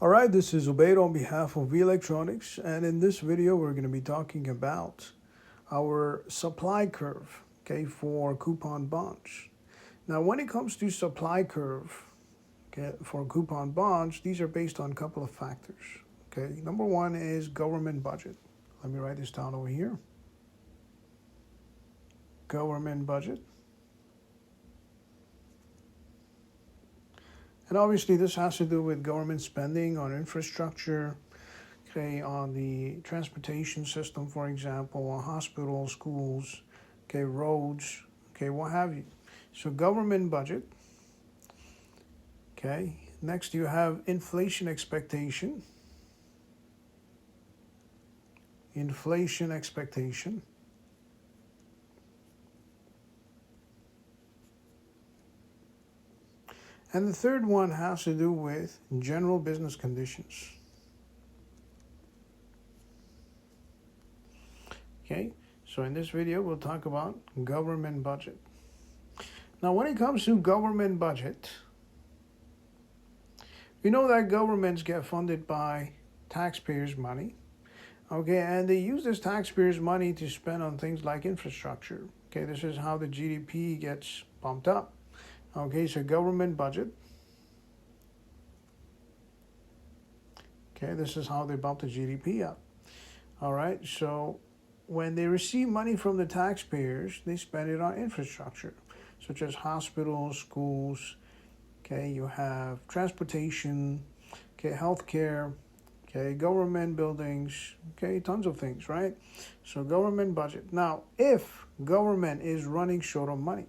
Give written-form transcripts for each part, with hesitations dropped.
Alright, this is Ubaid on behalf of V Electronics, and in this video we're going to be talking about our supply curve, okay, for coupon bonds. Now when it comes to supply curve, okay, for coupon bonds, these are based on a couple of factors. Okay, number one is government budget. Let me write this down over here. Government budget. And obviously this has to do with government spending on infrastructure, okay, on the transportation system, for example, on hospitals, schools, okay, roads, okay, what have you. So government budget, okay. Next you have inflation expectation. Inflation expectation. And the third one has to do with general business conditions. Okay, so in this video, we'll talk about government budget. Now, when it comes to government budget, we know that governments get funded by taxpayers' money. Okay, and they use this taxpayers' money to spend on things like infrastructure. Okay, this is how the GDP gets bumped up. Okay, so government budget. Okay, this is how they bump the GDP up. All right, so when they receive money from the taxpayers, they spend it on infrastructure, such as hospitals, schools. Okay, you have transportation, okay, healthcare, okay, government buildings, okay, tons of things, right? So government budget. Now, if government is running short of money,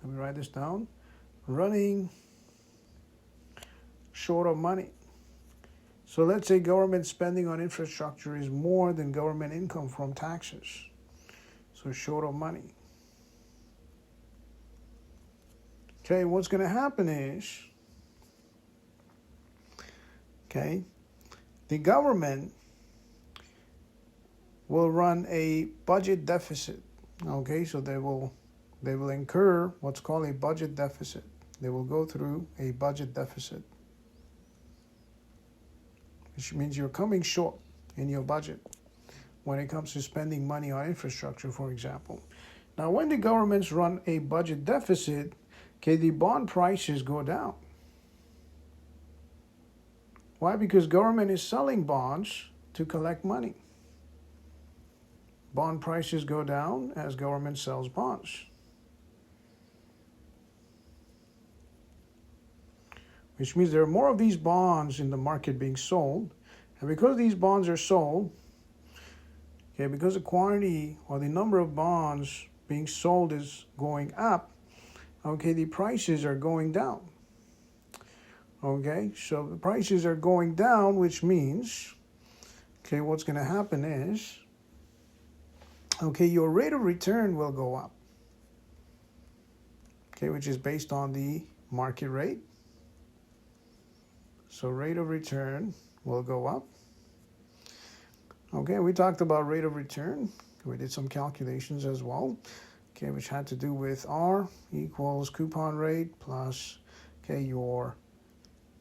let me write this down. Running short of money. So let's say government spending on infrastructure is more than government income from taxes. So short of money. Okay, what's going to happen is, okay, the government will run a budget deficit. Okay, so they will incur what's called a budget deficit. They will go through a budget deficit, which means you're coming short in your budget when it comes to spending money on infrastructure, for example. Now, when the governments run a budget deficit, okay, the bond prices go down. Why? Because government is selling bonds to collect money. Bond prices go down as government sells bonds. Which means there are more of these bonds in the market being sold. And because these bonds are sold, okay, because the quantity or the number of bonds being sold is going up, okay, the prices are going down. Okay, so the prices are going down, which means, okay, what's going to happen is, okay, your rate of return will go up. Okay, which is based on the market rate. So rate of return will go up. Okay, we talked about rate of return. We did some calculations as well, okay, which had to do with R equals coupon rate plus, okay, your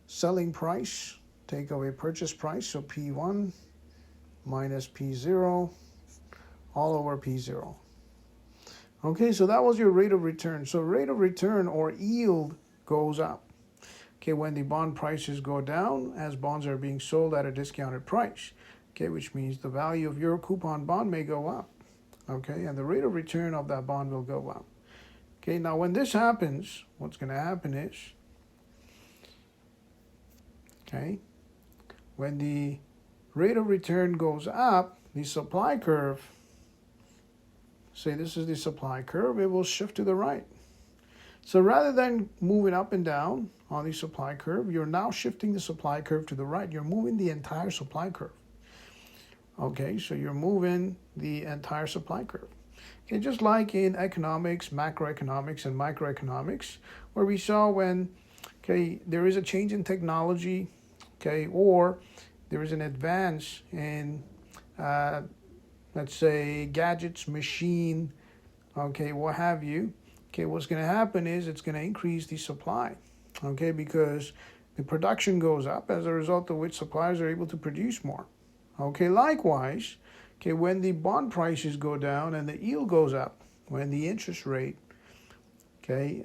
selling price, take away purchase price, so P1 minus P0 all over P0. Okay, so that was your rate of return. So rate of return or yield goes up. Okay, when the bond prices go down as bonds are being sold at a discounted price, okay, which means the value of your coupon bond may go up, okay, and the rate of return of that bond will go up. Okay, now when this happens, what's going to happen is, okay, when the rate of return goes up, the supply curve, say this is the supply curve, it will shift to the right. So rather than moving up and down on the supply curve, you're now shifting the supply curve to the right. You're moving the entire supply curve. Okay, so you're moving the entire supply curve. Okay, just like in economics, macroeconomics, and microeconomics, where we saw when, okay, there is a change in technology, okay, or there is an advance in, let's say, gadgets, machine, okay, what have you. Okay, what's going to happen is it's going to increase the supply, okay, because the production goes up, as a result of which suppliers are able to produce more. Okay, likewise, okay, when the bond prices go down and the yield goes up, when the interest rate, okay,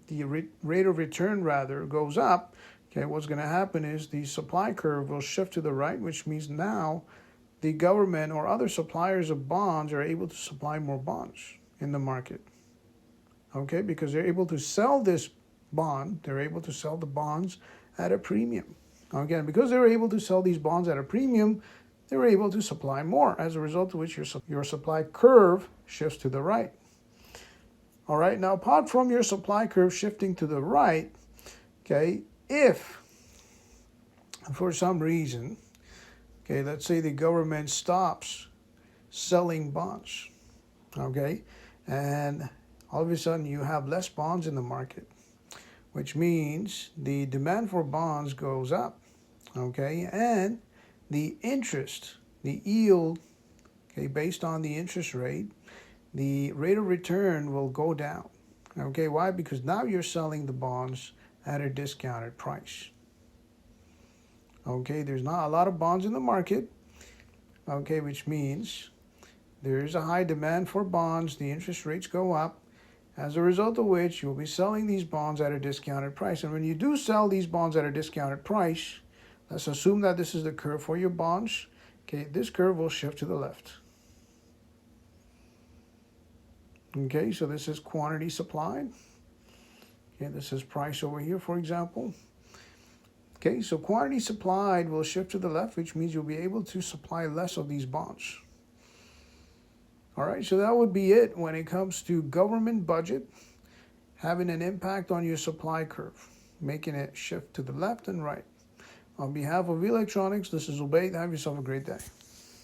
the rate of return rather goes up, okay, what's going to happen is the supply curve will shift to the right, which means now the government or other suppliers of bonds are able to supply more bonds in the market. Okay, because they're able to sell this bond, they're able to sell the bonds at a premium. Again, because they were able to sell these bonds at a premium, they were able to supply more, as a result of which your supply curve shifts to the right. All right, now apart from your supply curve shifting to the right, okay, if for some reason, okay, let's say the government stops selling bonds, okay, and all of a sudden you have less bonds in the market, which means the demand for bonds goes up, okay, and the interest, the yield, okay, based on the interest rate, the rate of return will go down. Okay, why? Because now you're selling the bonds at a discounted price. Okay, there's not a lot of bonds in the market, okay, which means there is a high demand for bonds, the interest rates go up, as a result of which you'll be selling these bonds at a discounted price. And when you do sell these bonds at a discounted price, let's assume that this is the curve for your bonds, okay, this curve will shift to the left. Okay, so this is quantity supplied. Okay, this is price over here, for example. Okay, so quantity supplied will shift to the left, which means you'll be able to supply less of these bonds. All right, so that would be it when it comes to government budget having an impact on your supply curve, making it shift to the left and right. On behalf of Electronics, this is Obey. Have yourself a great day.